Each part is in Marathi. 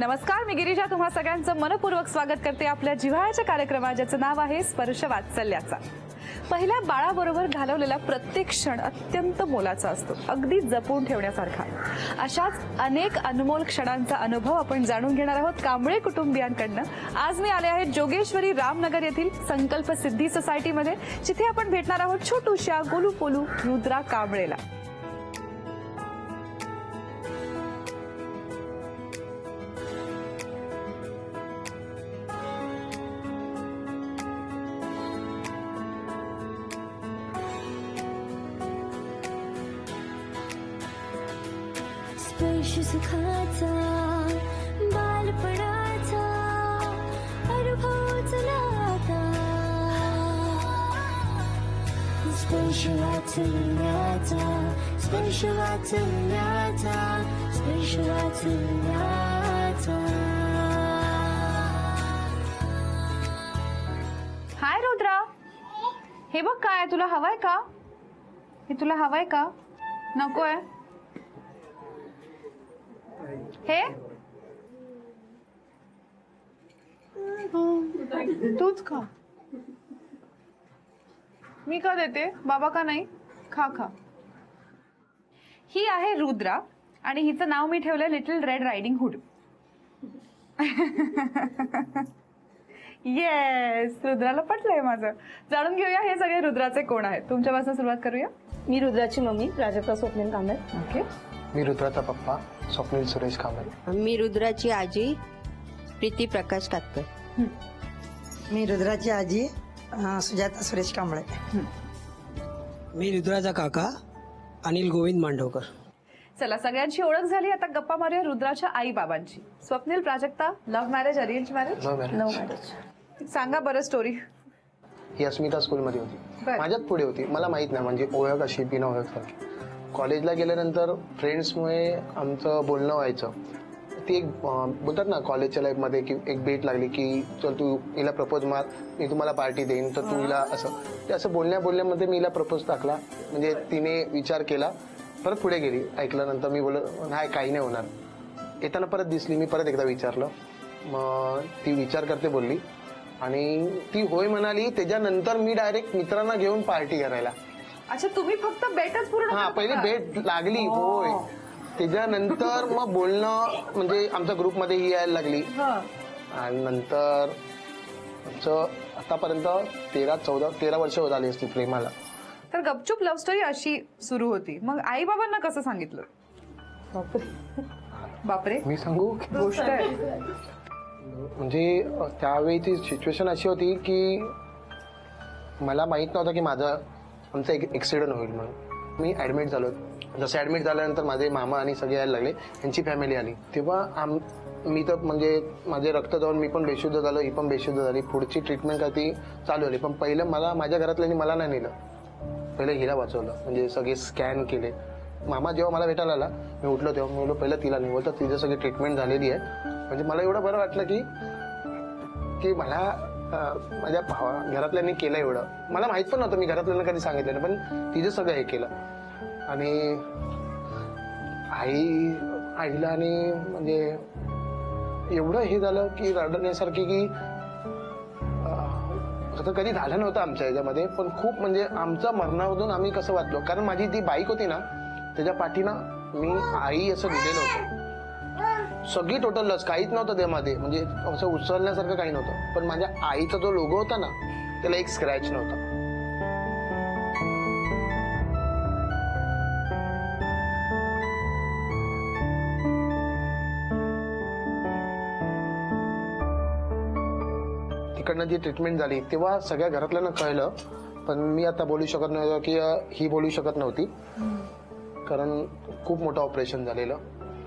नमस्कार, मी गिरिजा तुम्हा सगळ्यांचं मनपूर्वक स्वागत करते आपल्या जिव्हाळ्याच्या कार्यक्रमात, ज्याचं नाव आहे स्पर्श वात्सल्याचा. पहिल्या बाळाबरोबर घालवलेला प्रत्येक क्षण अत्यंत मोलाचा असतो, अगदी जपून ठेवण्यासारखा. अशाच अनेक अनमोल क्षणांचा अनुभव आपण जाणून घेणार आहोत कांबळे कुटुंबियांकडनं. आज मी आले आहे जोगेश्वरी रामनगर येथील संकल्प सिद्धी सोसायटीमध्ये, जिथे आपण भेटणार आहोत छोटूशा गोलू पोलू रुद्रा कांबळेला. स्पर्श सुखाचा बालपणाचा अनुभव चला आता. स्पर्श वात्सल्याचा, स्पर्श वात्सल्याचा, स्पर्श वात्सल्याचा. हाय रुद्रा, हे बघ काय तुला हवंय का? हे तुला हवंय का? नकोय? हे तूच खा. मी का देते, बाबा का नाही? खा खा. ही आहे रुद्रा आणि हिचं नाव मी ठेवलंय little red riding hood. Yes, रुद्राला पटलंय माझं. जाणून घेऊया हे सगळे रुद्राचे कोण आहेत. तुमच्यापासून सुरुवात करूया. मी रुद्राची मम्मी प्राजक्ता स्वप्नील कांबळे. ओके. मी रुद्राचा पप्पा स्वप्नील सुरेश कांबळे. मी रुद्राची आजी प्रीती प्रकाश कातकर. मी रुद्राची आजी सुजाता सुरेश कांबळे. मी रुद्राचा काका अनिल गोविंद मांडवकर. चला, सगळ्यांची ओळख झाली. आता गप्पा मारूया रुद्राच्या आई बाबांची. Swapnil, Prajakta, love marriage, arrange marriage? Love marriage. सांगा बरं स्टोरी. ही अस्मिता स्कूलमध्ये होती, बरं. माझ्यात पुढे होती. मला माहित नाही म्हणजे ओळख अशी बिना ओळख सारखी. कॉलेजला गेल्यानंतर फ्रेंड्समुळे आमचं बोलणं व्हायचं. ती एक बोलतात ना कॉलेजच्या लाईफमध्ये की एक भेट लागली की चल तू हिला प्रपोज मार, मी तुम्हाला पार्टी देईन, तर तू हिला असं. ते असं बोलण्यामध्ये मी हिला प्रपोज टाकला. म्हणजे तिने विचार केला, परत पुढे गेली. ऐकल्यानंतर मी बोललो नाही, काही नाही होणार. येताना परत दिसली, मी परत एकदा विचारलं. मग ती विचार करते बोलली आणि ती होय म्हणाली. त्याच्यानंतर मी डायरेक्ट मित्रांना घेऊन पार्टी करायला. अच्छा, तुम्ही फक्त बेटच पूर्ण हा, करता पहिली का? भेट लागली. होय. त्याच्यानंतर मग बोलणं म्हणजे आमच्या ग्रुपमध्ये ही यायला लागली. हं. आणि नंतर आमचं आतापर्यंत 13 वर्ष होत आली असती प्रेमाला. तर गपचूप लव्ह स्टोरी अशी सुरू होती. मग आई बाबांना कसं सांगितलं? बापरे, मी सांगू गोष्ट आहे. म्हणजे त्यावेळीची सिच्युएशन अशी होती की मला माहित नव्हतं की आमचा एक ऍक्सिडेंट होईल म्हणून. मी ऍडमिट झालो. जसं ऍडमिट झाल्यानंतर माझे मामा आणि सगळे यायला लागले, यांची फॅमिली आली. तेव्हा मी तर म्हणजे माझे रक्त जाऊन मी पण बेशुद्ध झालो, ही पण बेशुद्ध झाली. पुढची ट्रीटमेंट काय ती चालू झाली. पण पहिलं माझ्या घरातल्यांनी मला नाही नेलं, पहिलं हिला वाचवलं. म्हणजे सगळे स्कॅन केले. मामा जेव्हा मला भेटायला आला, मी उठलो तेव्हा मी बोललो पहिलं तिला नाही, बोलतो तिची सगळी ट्रीटमेंट झालेली आहे. म्हणजे मला एवढं बरं वाटलं की मला माझ्या घरातल्यांनी केलं एवढं. मला माहित पण नव्हतं, मी घरातल्यांना कधी सांगितलं नाही, पण तिचं सगळं हे केलं. आणि आईला आणि म्हणजे एवढं हे झालं की रडण्यासारखी की असं कधी झालं नव्हतं आमच्या ह्याच्यामध्ये. पण खूप म्हणजे आमच्या मरणामधून आम्ही कसं वाचलो, कारण माझी ती बाईक होती ना, त्याच्या पाठीना मी आई असं लिहिलेलं होतं. सगळी टोटल लस, काहीच नव्हतं त्यामध्ये, म्हणजे असं उचलण्यासारखं काही नव्हतं. पण माझ्या आईचा जो लोगो होता ना, त्याला एक स्क्रॅच नव्हता. तिकडनं जी ट्रीटमेंट झाली तेव्हा सगळ्या घरातल्यांना कळलं. पण मी आता बोलू शकत नव्हतं की ही बोलू शकत नव्हती, कारण खूप मोठं ऑपरेशन झालेलं.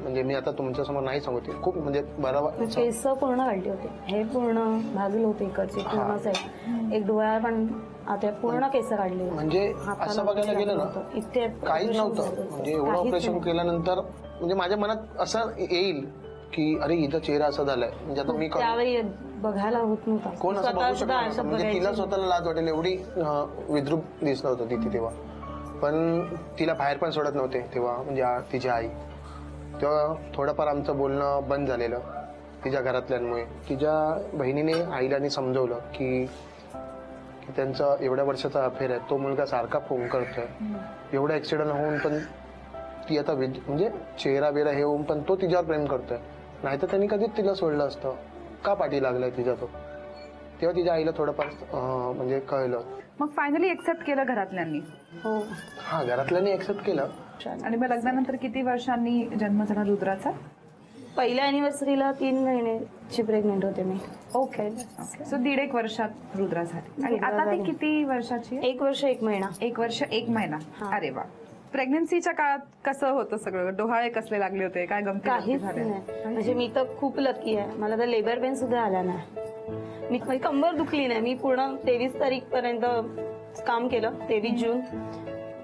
म्हणजे मी आता तुमच्या समोर नाही सांगते. खूप म्हणजे बरं. केस पूर्ण काढली होती, हे पूर्ण भाजलं होते इकडचे पूर्ण साईड, एक डोळ्या पण आता पूर्ण केस काढली. म्हणजे असं बघायला गेलं ना, इथे काहीच नव्हतं. म्हणजे एवढं ऑपरेशन केल्यानंतर म्हणजे माझ्या मनात असं येईल की अरे हिचा चेहरा असा झालाय. म्हणजे आता मी त्यावेळी बघायला होत नव्हता, कोण असं बघू शकत नव्हतं. म्हणजे तिला स्वतःला लाज वाटेल एवढी विद्रूप दिसत होतं तिथे तेव्हा. पण तिला बाहेर पण सोडत नव्हते तेव्हा, म्हणजे तिची आई. तेव्हा थोडंफार आमचं बोलणं बंद झालेलं. तिच्या घरातल्यांमुळे. तिच्या बहिणीने आईला समजवलं की त्यांचा एवढ्या वर्षाचा अफेअर आहे, तो मुलगा सारखा फोन करतोय, एवढा ऍक्सिडेंट होऊन पण ती आता म्हणजे चेहरा बिरा हे होऊन पण तो तिच्यावर प्रेम करतोय, नाहीतर त्यांनी कधीच तिला सोडलं असतं, का पाठी लागलाय तिचा तो. तेव्हा तिच्या आईला थोडंफार म्हणजे कळलं. मग फायनली एक्सेप्ट केलं घरातल्यांनी. हो. हा, घरातल्यांनी एक्सेप्ट केलं. आणि मग लग्नानंतर किती वर्षांनी जन्म झाला रुद्राचा? पहिल्या अॅनिव्हर्सरीला 3 महिन्याची प्रेग्नेंट होते मी. ओके. सो 1.5 वर्षात रुद्रा झाली. आणि रुद्रा आता ती झाली. किती वर्षाची आहे? 1 वर्ष 1 महिना. 1 वर्ष 1 महिना. हा. अरे वा. प्रेग्नन्सीच्या काळात कसं होतं सगळं? डोहाळे कसले लागले होते? काय गमती काहीच झाल्या? नाही. म्हणजे मी तर खूप लकी आहे, मला तर लेबर पेन सुद्धा आला नाही. माझी कंबर दुखली नाही. मी पूर्ण 23 तारीख पर्यंत काम केलं. 23 जून,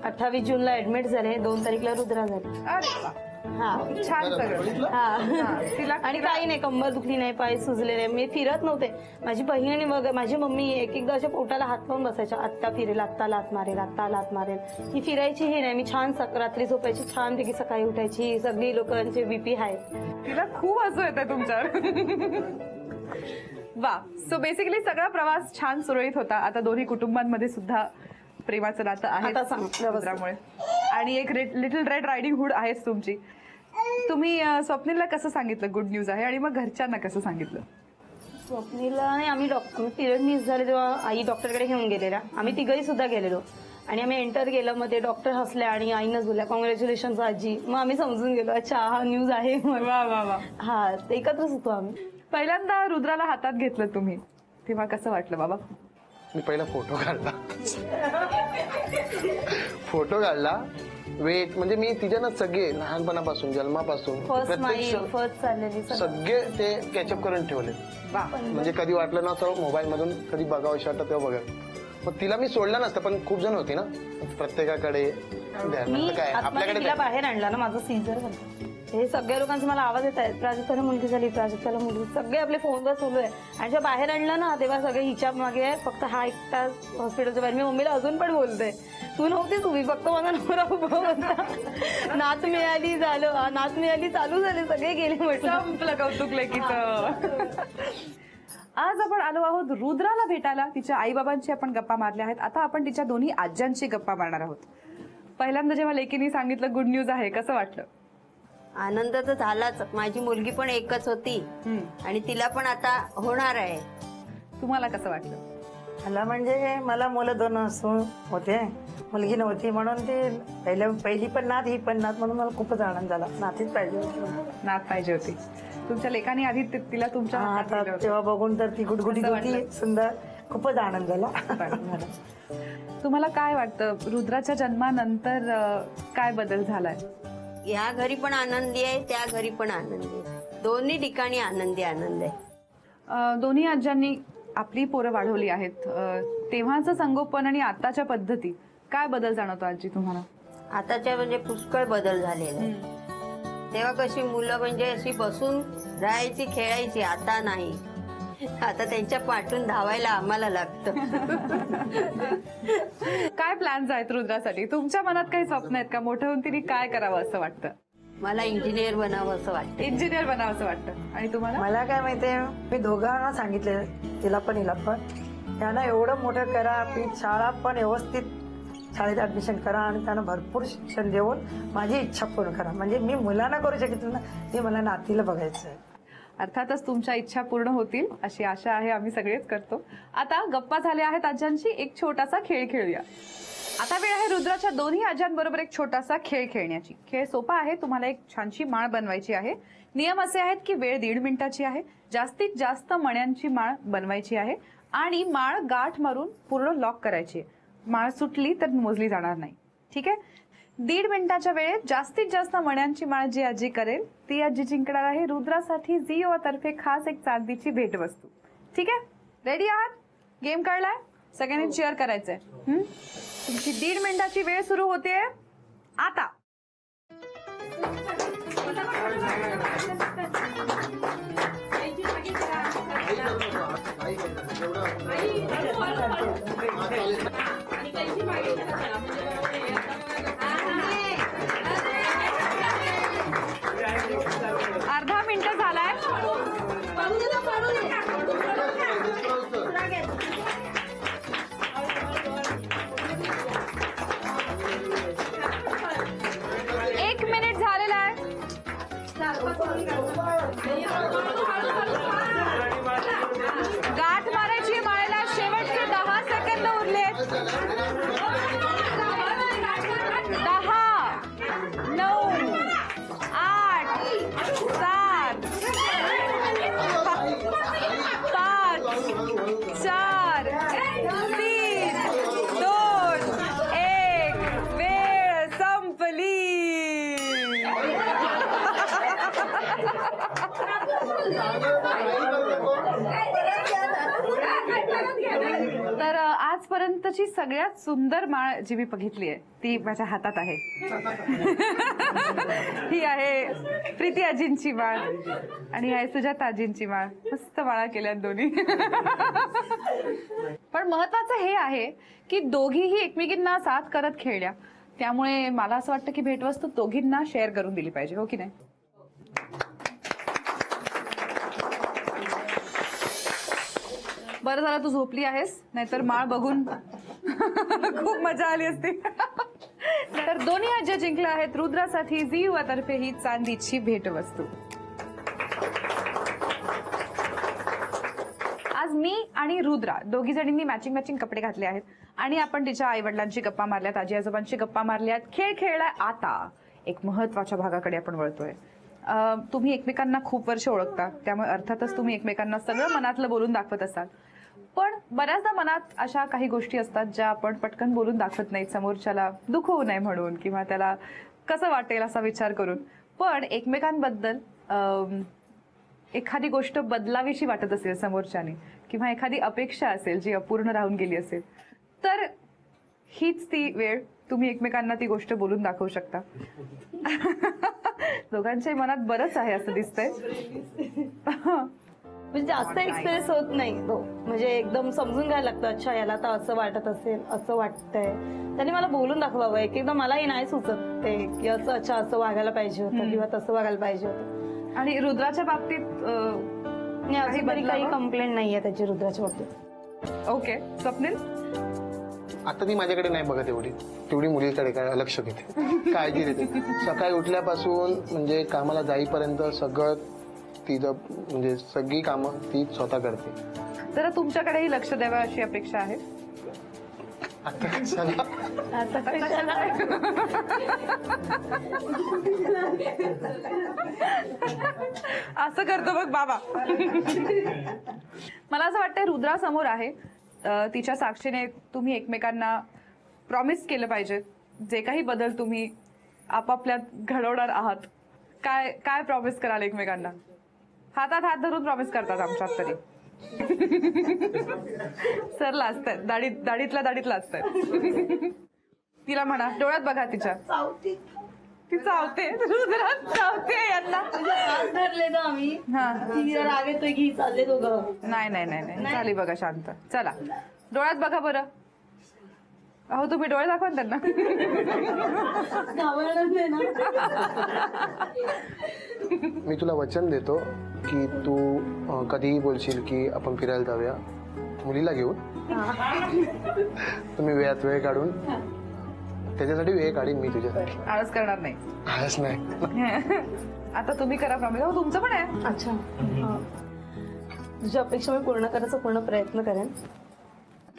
28 जूनला ऍडमिट झाले, 2 तारीखला रुद्रा झाली. अरे वा. हा. छान सगळं. हा. तिला आणि काही नाही, कंबर दुखली नाही, पाय सुजले नाही, मी फिरत नव्हते. माझी बहीण आणि मग माझी मम्मी एकदा अशा पोटाला हात लावून बसायच्या, आत्ता फिरेल, आत्ता लात मारेल, आत्ता लात मारेल. ही फिरायची हे नाही. मी छान रात्री झोपायची, छानपैकी सकाळी उठायची. सगळी लोकांचे बीपी हाय. तिला खूप हसू येतं तुमच्यावर. वा. सो बेसिकली सगळा प्रवास छान सुरळीत होता. आता दोन्ही कुटुंबांमध्ये सुद्धा प्रेमाचं नातं आहे आता सांग, रुद्रामुळे. आणि एक लिटिल रेड रायडिंग हुड आहेच तुमची. तुम्ही स्वप्नीलला कसं सांगितलं गुड न्यूज आहे, आणि मग घरच्यांना कसं सांगितलं? स्वप्नीला आणि आम्ही पिरियड मिस झाले तेव्हा आई डॉक्टरकडे घेऊन गेलेल्या. आम्ही तिघही सुद्धा गेलेलो आणि आम्ही एंटर केलं. मग ते डॉक्टर हसल्या आणि आईनंच बोलल्या कॉंग्रॅच्युलेशन आजी. मग आम्ही समजून गेलो, अच्छा हा न्यूज आहे. वा वा वा. हा, एकत्रच होतो आम्ही. पहिल्यांदा रुद्राला हातात घेतलं तुम्ही, तेव्हा कसं वाटलं बाबा? मी पहिला फोटो काढला. फोटो काढला वेट, म्हणजे मी तिच्या ना सगळे लहानपणापासून जन्मापासून फर्स्ट प्रत्येक माईल, फर्स्ट चाललेली सगळे ते कॅचअप करून ठेवले. वा. म्हणजे कधी वाटलं ना तर मोबाईल मधून कधी बघावं वाटतं तेव्हा बघा. मग तिला मी सोडलं नसतं, पण खूप जण होती ना प्रत्येकाकडे. मी काय आतमध्ये आपल्याकडे तिला बाहेर आणला ना, माझं सीझर झालं. हे सगळ्या लोकांचे मला आवाज येत आहेत, प्राजक्ताला मुलगी झाली, प्राजक्ताला मुलगी, सगळे आपले फोनवर चालू आहे. आणि जेव्हा बाहेर आणलं ना तेव्हा सगळे हिच्या मागे आहे, फक्त हा एकटा हॉस्पिटलच्या बाहेर. मी मम्मीला अजून पण बोलते, तू नव्हतीच उभी, फक्त माझा नवरा उभा होता. नात मिळाली, झालं, नात मिळाली, चालू झाले, सगळे गेले, म्हटलं संपलं कौतुक लेकीचं. आज आपण आलो आहोत रुद्राला भेटायला. तिच्या आईबाबांची आपण गप्पा मारल्या आहेत. आता आपण तिच्या दोन्ही आज्यांची गप्पा मारणार आहोत. पहिल्यांदा जेव्हा लेकीने सांगितलं गुड न्यूज आहे, कसं वाटलं? आनंद तर झालाच. माझी मुलगी पण एकच होती आणि तिला पण आता होणार आहे. तुम्हाला कसं वाटलं? मला म्हणजे मला मुलं 2 असून होते, मुलगी नव्हती, म्हणून ते पहिली पण नात, ही पण नात, म्हणून मला खूपच आनंद झाला. नातीच पाहिजे होती. नात पाहिजे होती. तुमच्या लेकाने आधी तिला तुमच्या हातात आता दिलं होतं. तेव्हा बघून तर ती गुडगुडीत कसं होती, वाटलं? सुंदर, खूपच आनंद झाला. तुम्हाला काय वाटतं रुद्राच्या जन्मानंतर काय बदल झालाय? या घरी पण आनंदी आहे, त्या घरी पण आनंदी आहे. दोन्ही ठिकाणी आनंदी आनंद आहे. दोन्ही आज्यांनी आपली पोरं वाढवली आहेत. तेव्हाचं संगोपन आणि आताच्या पद्धती, काय बदल जाणवतो आजी तुम्हाला? आताच्या म्हणजे पुष्कळ बदल झालेला आहे. तेव्हा कशी मुलं म्हणजे अशी बसून राहायची, खेळायची, आता नाही. आता त्यांच्या पाठून धावायला आम्हाला लागतं. काय प्लॅन्स आहेत रुद्रासाठी? तुमच्या मनात काही स्वप्न आहेत का? मोठं होऊन तिने काय करावं असं वाटतं? मला इंजिनियर बनावं असं वाटतं. इंजिनियर बनावं असं वाटतं. आणि तुम्हाला? मला काय माहितीये, मी दोघांना सांगितले, तिला पण हिला पण, त्यांना एवढं मोठं करा की शाळा पण व्यवस्थित शाळेत ऍडमिशन करा आणि त्यांना भरपूर शिक्षण देऊन माझी इच्छा पूर्ण करा. म्हणजे मी मुलांना करू शकत ना, ते मला नातीला बघायचं आहे. अर्थातच तुमच्या इच्छा पूर्ण होतील अशी आशा आहे, आम्ही सगळेच करतो. आता गप्पा झाल्या आहेत आज्यांची, एक छोटासा खेळ खेळूया. आता वेळ आहे रुद्राच्या दोन्ही आज्यांबरोबर एक छोटासा खेळ खेळण्याची. खेळ सोपा आहे. तुम्हाला एक छानशी माळ बनवायची आहे. नियम असे आहेत की वेळ 1.5 मिनिटाची आहे. जास्तीत जास्त मण्यांची माळ बनवायची आहे आणि माळ गाठ मारून पूर्ण लॉक करायची आहे. माळ सुटली तर मोजली जाणार नाही. ठीक आहे? 1.5 मिनिटाच्या वेळेत जास्तीत जास्त मण्यांची माळ जी आजी करेल ती आजी जिंकणार आहे रुद्रासाठी झिओ तर्फे खास एक चांदीची भेटवस्तू. ठीक आहे? रेडी आहात? गेम कळलाय? सगळ्यांनी चेअर करायचंय. तुमची 1.5 मिनिटाची वेळ सुरू होते आता. अर्धा मिनिट झालाय. तर आजपर्यंतची सगळ्यात सुंदर माळ जी मी बघितली आहे ती माझ्या हातात आहे. ही आहे प्रीती आजींची माळ आणि आहे सुजाता आजींची माळ. मस्त माळा केल्यात दोन्ही. पण महत्वाचं हे आहे की दोघीही एकमेकींना साथ करत खेळल्या, त्यामुळे मला असं वाटतं की भेटवस्तू दोघींना शेअर करून दिली पाहिजे, हो की नाही? बरं झालं तू झोपली आहेस, नाहीतर माळ बघून खूप मजा आली असती. तर दोन्ही आज्या जिंकल्या आहेत रुद्रासाठी झी युवातर्फे ही चांदीची भेटवस्तू. आज मी आणि रुद्रा दोघी जणींनी मॅचिंग कपडे घातले आहेत आणि आपण तिच्या आई वडिलांची गप्पा मारल्यात, आजी आजोबांची गप्पा मारल्यात, खेळ खेळलाय. आता एक महत्वाच्या भागाकडे आपण वळतोय. तुम्ही एकमेकांना खूप वर्ष ओळखता, त्यामुळे अर्थातच तुम्ही एकमेकांना सगळं मनातलं बोलून दाखवत असाल. पण बऱ्याचदा मनात अशा काही गोष्टी असतात ज्या आपण पटकन बोलून दाखवत नाहीत, समोरच्याला दुःख होऊ नये म्हणून किंवा त्याला कसं वाटेल असा विचार करून. पण एकमेकांबद्दल एखादी गोष्ट बदलावीशी वाटत असेल समोरच्याने किंवा एखादी अपेक्षा असेल जी अपूर्ण राहून गेली असेल, तर हीच ती वेळ तुम्ही एकमेकांना ती गोष्ट बोलून दाखवू शकता. दोघांच्याही मनात बरंच आहे असं दिसतंय. म्हणजे जास्त एक्सपिरियन्स होत नाही तो, म्हणजे एकदम समजून घ्यायला लागतं. अच्छा याला तर असं वाटत असेल, असं वाटतंय, त्याने मला बोलून दाखवावं. एकदा मलाही नाही सुचत ते की असं अच्छा असं वागायला पाहिजे होतं किंवा तसं वागायला पाहिजे होतं. आणि रुद्राच्या बाबतीत अजून तरी काही कंप्लेंट नाहीये त्याची रुद्राच्या बाबतीत. ओके. स्वप्नील? आता ती माझ्याकडे नाही बघत तेवढी मुलीकडे काय लक्ष देते, काळजी देते. सकाळी उठल्यापासून म्हणजे कामाला जाईपर्यंत सगळं तिचं म्हणजे सगळी कामं ती स्वतः करते. तर तुमच्याकडेही लक्ष द्यावं अशी अपेक्षा आहे. आता कशाला? आता कशाला? असं करतो बघ बाबा. मला असं वाटतंय रुद्रा समोर आहे, तिच्या साक्षीने तुम्ही एकमेकांना प्रॉमिस केलं पाहिजे जे काही बदल तुम्ही आपापल्यात घडवणार आहात. काय काय प्रॉमिस कराल एकमेकांना? हातात हात धरून प्रॉमिस करतात आमच्यात तरी. सर लाजतायत, दाढीतल्या दाढीत लाजतायत. तिला म्हणा, डोळ्यात बघा तिच्या. ती चावते, रुद्रात चावते यांना. धरले ना आम्ही. हा, ती राग येतोय की चालले दोघं. नाही नाही नाही नाही, झाली बघा शांत. चला डोळ्यात बघा बरं. अहो तुम्ही डोळे दाखवा ना त्यांना. घाबरणार नाही ना. मी तुला वचन देतो की तू कधीही बोलशील की आपण फिरायला जाऊया मुलीला घेऊन, तुम्ही वेळात वेळ काढून त्याच्यासाठी वेळ काढीन मी तुझ्यासाठी. आळस करणार नाही. आळस नाही. आता तुम्ही करा प्रॉमिस. हो तुमचं पण आहे. अच्छा, तुझी अपेक्षा मी पूर्ण करायचा पूर्ण प्रयत्न करेन.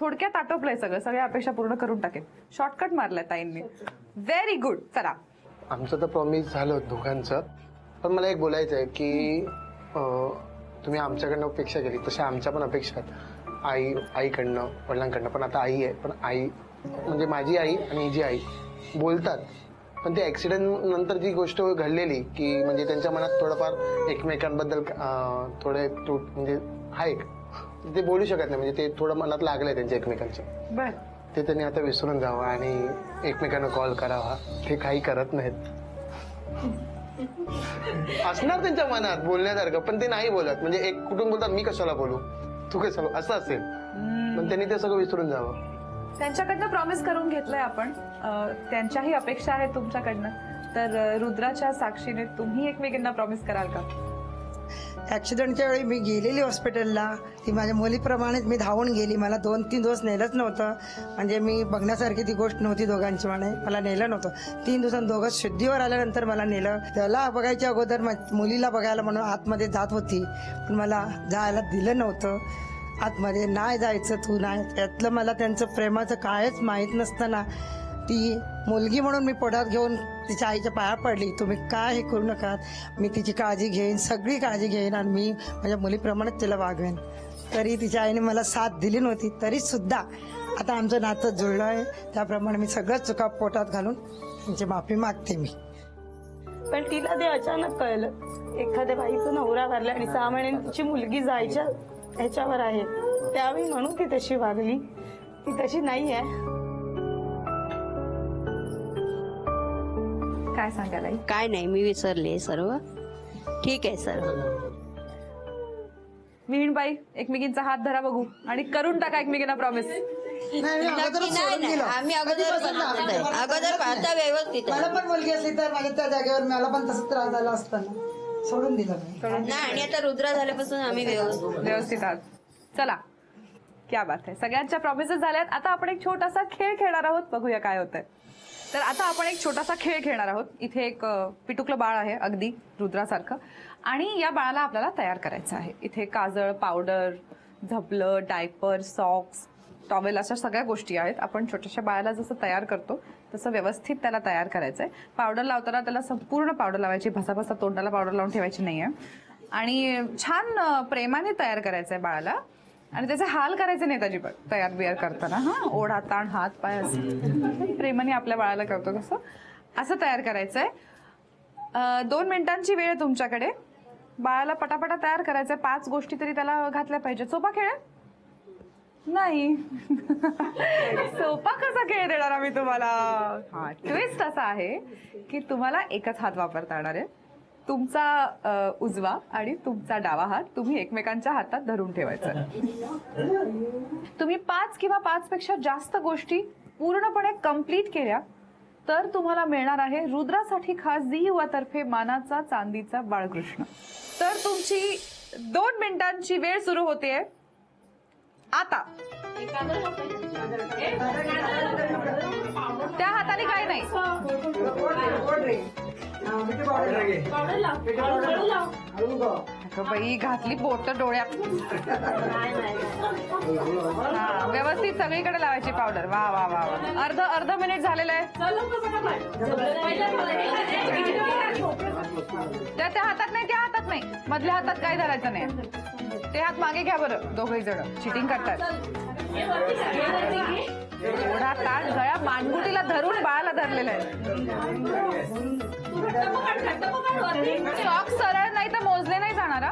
थोडक्यात आटोपलंय सगळं, सगळ्या अपेक्षा पूर्ण करून टाकेल. शॉर्टकट मारलाय ताईंनी. Very good. चला, आमचं तर प्रॉमिस झालं दोघांचं, पण मला एक बोलायचं आहे की तुम्ही आमच्याकडनं अपेक्षा केली तशा आमच्या पण अपेक्षा आहेत आईकडनं वडिलांकडनं. पण आता आई आहे, पण आई म्हणजे माझी आई आणि हिची आई बोलतात, पण ते ऍक्सिडेंट नंतर जी गोष्ट घडलेली की म्हणजे त्यांच्या मनात थोडंफार एकमेकांबद्दल थोडे म्हणजे आहे, ते बोलू शकत नाही. म्हणजे ते थोडं मनात लागलंय त्यांच्या एकमेकांच्या. बर. ते त्यांनी आता विसरून जावं आणि एकमेकांना कॉल करावा. ते काही करत नाहीत. असणार त्यांच्या मनात बोलण्यासारखं, पण ते नाही बोलत. म्हणजे एक कुटुंब बोलतात मी कशाला बोलू, तू कशाला, असं असेल. पण त्यांनी ते सगळं विसरून जावं. त्यांच्याकडनं प्रॉमिस करून घेतलंय आपण. त्यांच्याही अपेक्षा आहेत तुमच्याकडनं. तर रुद्राच्या साक्षीने तुम्ही एकमेकांना प्रॉमिस कराल का? ॲक्सिडेंटच्या वेळी मी गेलेली हॉस्पिटलला, ती माझ्या मुलीप्रमाणेच मी धावून गेली. मला 2-3 दिवस नेलंच नव्हतं. म्हणजे मी बघण्यासारखी ती गोष्ट नव्हती दोघांची, म्हणे मला नेलं नव्हतं. 3 दिवसांनी दोघं शुद्धीवर आल्यानंतर मला नेलं. त्याला बघायच्या अगोदर मुलीला बघायला म्हणून आतमध्ये जात होती, पण मला जायला दिलं नव्हतं. आतमध्ये नाही जायचं, तू नाही. त्यातलं मला त्यांचं प्रेमाचं कायच माहीत नसताना ती मुलगी म्हणून मी पोटात घेऊन तिच्या आईच्या पाया पडली. तुम्ही काय हे करू नका, मी तिची काळजी घेईन, सगळी काळजी घेईन आणि मी माझ्या मुलीप्रमाणेच तिला वागवेन. तरी तिच्या आईने मला साथ दिली नव्हती. तरी सुद्धा आता आमचं नातं जुळलं आहे. त्याप्रमाणे मी सगळ्या चुका पोटात घालून त्यांची माफी मागते. मी पण तिला ते अचानक कळलं एखाद्या बाईचा नवरा वारला आणि 6 महिन्यांनी तिची मुलगी जायच्या ह्याच्यावर आहे, त्यावेळी म्हणून ती तशी वागली. ती तशी नाही आहे. काय सांगाल आई? काय नाही, मी विसरले सर्व. ठीक आहे सर. विहीणबाई, एकमेकींचा हात धरा बघू आणि करून टाका एकमेकींना प्रॉमिस. नाही आम्ही अगोदर पाहता व्यवस्थित आहे. मला पण मुलगी असली तर माझ्या त्या जागेवर मला पण तसंच त्रास झाला असताना सोडून दिलं मी. नाही, आणि आता रुद्रा झाल्यापासून आम्ही व्यवस्थित आहात. चला, क्या बात आहे. सगळ्यांच्या प्रॉमिसेस झाल्यात. आता आपण एक छोटासा खेळ खेळणार आहोत. बघूया काय होतंय. तर आता आपण एक छोटासा खेळ खेळणार आहोत. इथे एक पिटुकलं बाळ आहे अगदी रुद्रासारखं, आणि या बाळाला आपल्याला तयार करायचं आहे. इथे काजळ, पावडर, झबलं, डायपर, सॉक्स, टॉवेल अशा सगळ्या गोष्टी आहेत. आपण छोट्याशा बाळाला जसं तयार करतो तसं व्यवस्थित त्याला तयार करायचं आहे. पावडर लावताना त्याला संपूर्ण पावडर लावायची, भसाभसा तोंडाला पावडर लावून ठेवायची नाही आहे. आणि छान प्रेमाने तयार करायचं आहे बाळाला, आणि त्याचे हाल करायचे नाहीत अजिबात तयार बियार करताना. हा, ओढा ताण, हात पाय असं प्रेमाने आपल्या बाळाला करतो तसं असं तयार करायचं आहे. 2 मिनिटांची वेळ आहे तुमच्याकडे. बाळाला पटापटा तयार करायचंय. 5 गोष्टी तरी त्याला घातल्या पाहिजे. सोपा खेळ आहे? नाही. सोपा कसा खेळ देणार आम्ही तुम्हाला? हा, ट्विस्ट असा आहे की तुम्हाला एकच हात वापरता येणार आहे. तुमचा उजवा आणि तुमचा डावा हात तुम्ही एकमेकांच्या हातात धरून ठेवायचा. तुम्ही 5 किंवा 5 पेक्षा जास्त गोष्टी पूर्णपणे कंप्लीट केल्या तर तुम्हाला मिळणार आहे रुद्रासाठी खास झी युवा तर्फे मानाचा चांदीचा बाळकृष्ण. तर तुमची 2 मिनिटांची वेळ सुरू होते आता. त्या हाताने काय नाही. बाई, घातली बोट डोळ्यात. हा, व्यवस्थित सगळीकडे लावायची पावडर. वा वा वा वा. अर्ध मिनिट झालेलं आहे. त्या हातात नाही, त्या हातात नाही, मधल्या हातात काय धरायचं नाही. ते हात मागे घ्या बरं. दोघही जण चिटिंग करतात. ओढा ताट गळ्या मानगुटीला धरून बाळाला धरलेलं आहे. सॉक्स सरळ नाही तर मोजले नाही जाणार.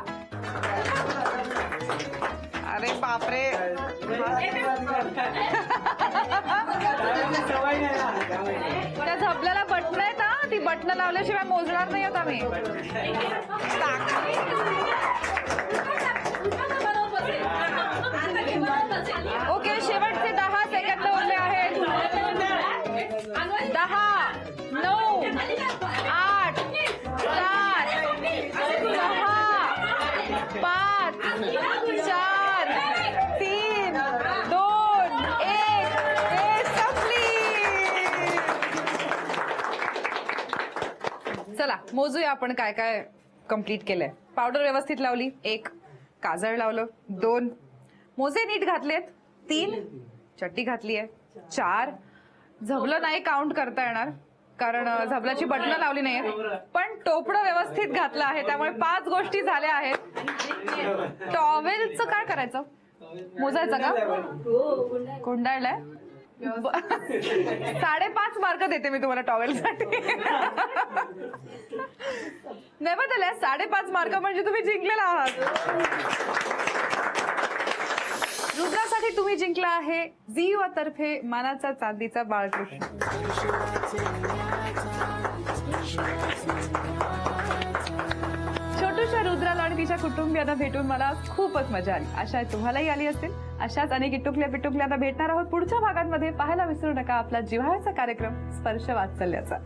अरे बापरे. त्या झबल्याला बटणं आहेत ना, ती बटणं लावल्याशिवाय मोजणार नाही होत आम्ही. ओके, शेवटचे 10 सेकंद उरले आहेत. 10, 9, 8, 7, 6, 5, 4, 3, 2, 1. संपली. चला, मोजूया आपण काय काय कंप्लीट केलंय. पावडर व्यवस्थित लावली 1, काजळ लावलं 2, मोजे नीट घातलेत 3, चट्टी घातली आहे 4, झबलं नाही काउंट करता येणार कारण झबलाची बटणं लावली नाहीये, पण टोपडं व्यवस्थित घातलं आहे त्यामुळे 5 गोष्टी झाल्या आहेत. टॉवेलचं काय करायचं? मोजायचं का? गुंडाळलाय. 5.5 मार्क देते मी तुम्हाला टॉवेलसाठी. नेव्हरदलेस 5.5 मार्क म्हणजे तुम्ही जिंकलेला आहात. रुद्रासाठी तुम्ही जिंकला आहे झी युवा तर्फे मानाचा चांदीचा बाळकृष्ण. छोटूशा रुद्राला आणि तिच्या कुटुंबियांना भेटून मला खूपच मजा आली. आशा तुम्हालाही आली असेल. अशाच अनेक इटुकल्या भेटणार आहोत पुढच्या भागांमध्ये. पाहायला विसरू नका आपला जिव्हाळ्याचा कार्यक्रम स्पर्श वात्सल्याचा.